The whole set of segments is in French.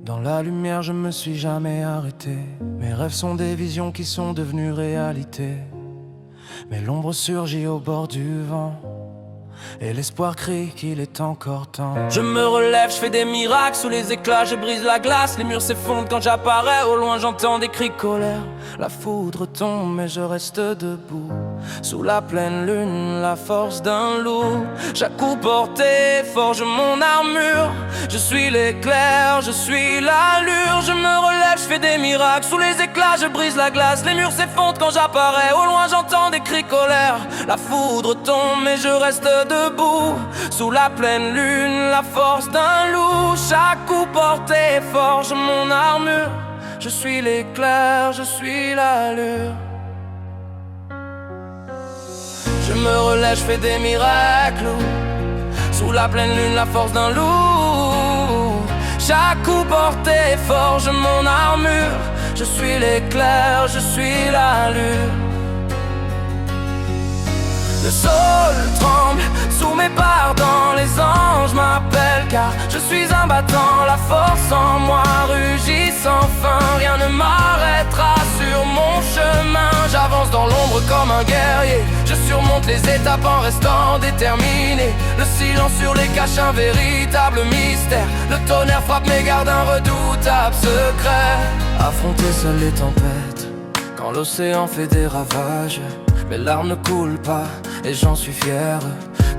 Dans la lumière je me suis jamais arrêté. Mes rêves sont des visions qui sont devenues réalité. Mais l'ombre surgit au bord du vent et l'espoir crie qu'il est encore temps. Je me relève, je fais des miracles sous les éclats, je brise la glace. Les murs s'effondrent quand j'apparais, au loin j'entends des cris de colère. La foudre tombe mais je reste debout. Sous la pleine lune, la force d'un loup. Chaque coup porté forge mon armure. Je suis l'éclair, je suis l'allure. Je me relève, je fais des miracles sous les éclats, je brise la glace. Les murs s'effondrent quand j'apparais, au loin j'entends des cris de colère. La foudre tombe mais je reste debout. Sous la pleine lune, la force d'un loup. Chaque coup porté forge mon armure. Je suis l'éclair, je suis l'allure. Je me relève, je fais des miracles. Sous la pleine lune, la force d'un loup. Chaque coup porté forge mon armure. Je suis l'éclair, je suis l'allure. Le sol tremble sous mes pas dans les anges m'appellent, car je suis un battant, la force en moi rugit sans fin. Rien ne m'arrêtera sur mon chemin. J'avance dans l'ombre comme un guerrier. Je surmonte les étapes en restant déterminé. Le silence sur les caches, un véritable mystère. Le tonnerre frappe mes gardes, un redoutable secret. Affronter seul les tempêtes quand l'océan fait des ravages. Mes larmes ne coulent pas et j'en suis fier.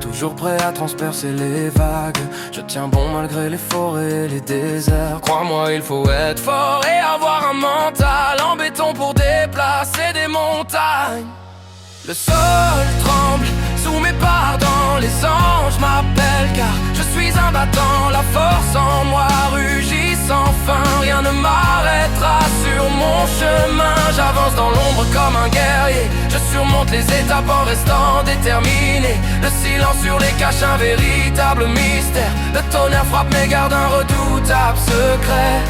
Toujours prêt à transpercer les vagues. Je tiens bon malgré les forêts et les déserts. Crois-moi, il faut être fort et avoir un mental en béton pour déplacer des montagnes. Le sol tremble sous mes pas dans les anges m'appellent, car je suis un battant, la force en moi rugit sans fin. Rien ne m'arrêtera sur mon chemin. J'avance dans l'ombre comme un guerrier. Je surmonte les étapes en restant déterminé. Le silence sur les caches, un véritable mystère. Le tonnerre frappe mes gardes, un redoutable secret.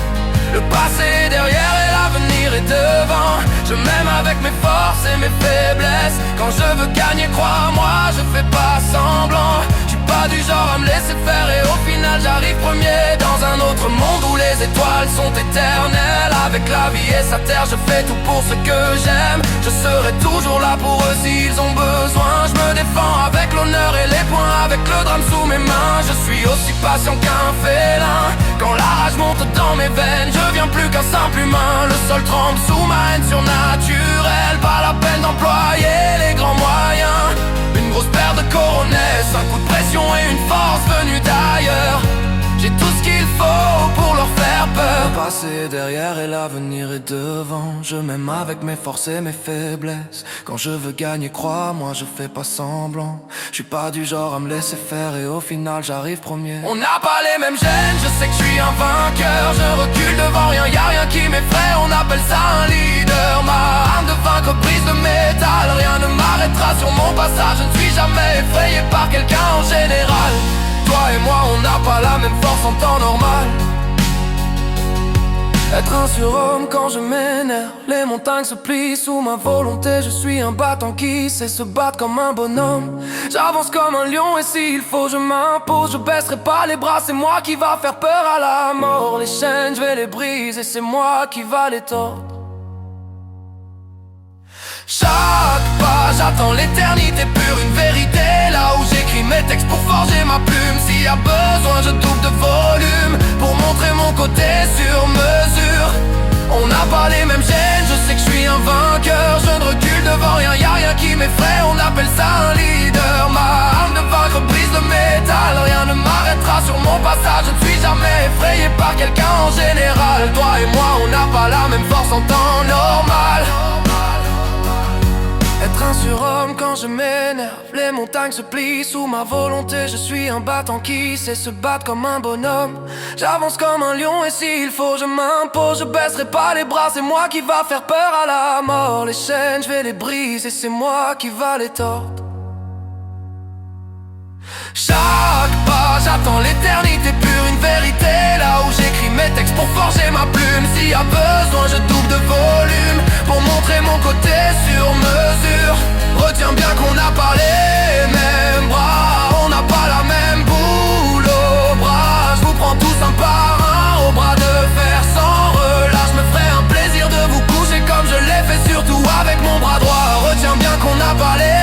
Le passé est derrière et l'avenir est devant. Je m'aime avec mes forces et mes faiblesses. Quand je veux gagner, crois-moi, je fais pas semblant. Je suis pas du genre à me laisser faire et au final j'arrive premier. Dans un autre monde où les étoiles sont éternelles. Avec la vie et sa terre, je fais tout pour ce que j'aime. Je serai toujours là pour eux s'ils ont besoin. Je me défends avec l'honneur et les poings, avec le drame sous mes mains. Je suis aussi patient qu'un félin. Quand la rage monte dans mes veines, je viens plus qu'un simple humain. Le sol tremble sous ma haine surnaturelle. Pas la peine d'employer les grands moyens. Une grosse paire de coronesses, un coup de pression et une force venue d'ailleurs. J'ai tout ce qu'il faut pour leur faire peur. Le passé est derrière et l'avenir est devant. Je m'aime avec mes forces et mes faiblesses. Quand je veux gagner, crois-moi, je fais pas semblant. Je suis pas du genre à me laisser faire et au final j'arrive premier. On n'a pas les mêmes gènes, je sais que je suis un vainqueur. Je recule devant rien, y'a rien qui m'effraie. On appelle ça un leader. Ma arme de vaincre brise de métal. Rien ne m'arrêtera sur mon passage. Je ne suis jamais effrayé par quelqu'un en général. Toi et moi on n'a pas la même force en temps normal. Être un surhomme quand je m'énerve. Les montagnes se plient sous ma volonté. Je suis un battant qui sait se battre comme un bonhomme. J'avance comme un lion et s'il faut je m'impose. Je baisserai pas les bras, c'est moi qui va faire peur à la mort. Les chaînes je vais les briser, c'est moi qui va les tordre. Chaque pas, j'attends l'éternité pure, une vérité. Là où j'écris mes textes pour forger ma plume. S'il y a besoin, je double de volume pour montrer mon côté sur mesure. On n'a pas les mêmes gènes, je sais que je suis un vainqueur. Je ne recule devant rien, y'a rien qui m'effraie. On appelle ça un leader. Ma arme de vaincre brise le métal. Rien ne m'arrêtera sur mon passage. Je ne suis jamais effrayé par quelqu'un en général. Toi et moi, on n'a pas la même force en temps normal. Être un surhomme quand je m'énerve. Les montagnes se plient sous ma volonté. Je suis un battant qui sait se battre comme un bonhomme. J'avance comme un lion et s'il faut je m'impose. Je baisserai pas les bras, c'est moi qui va faire peur à la mort. Les chaînes je vais les briser, c'est moi qui va les tordre. Chaque pas, j'attends l'éternité pure, une vérité. Là où j'écris mes textes pour forger ma plume. S'il y a besoin, je double de volume pour montrer mon côté sur mesure. Retiens bien qu'on n'a pas les mêmes bras. On n'a pas la même boule au bras. Je vous prends tous un par un au bras de fer. à parler.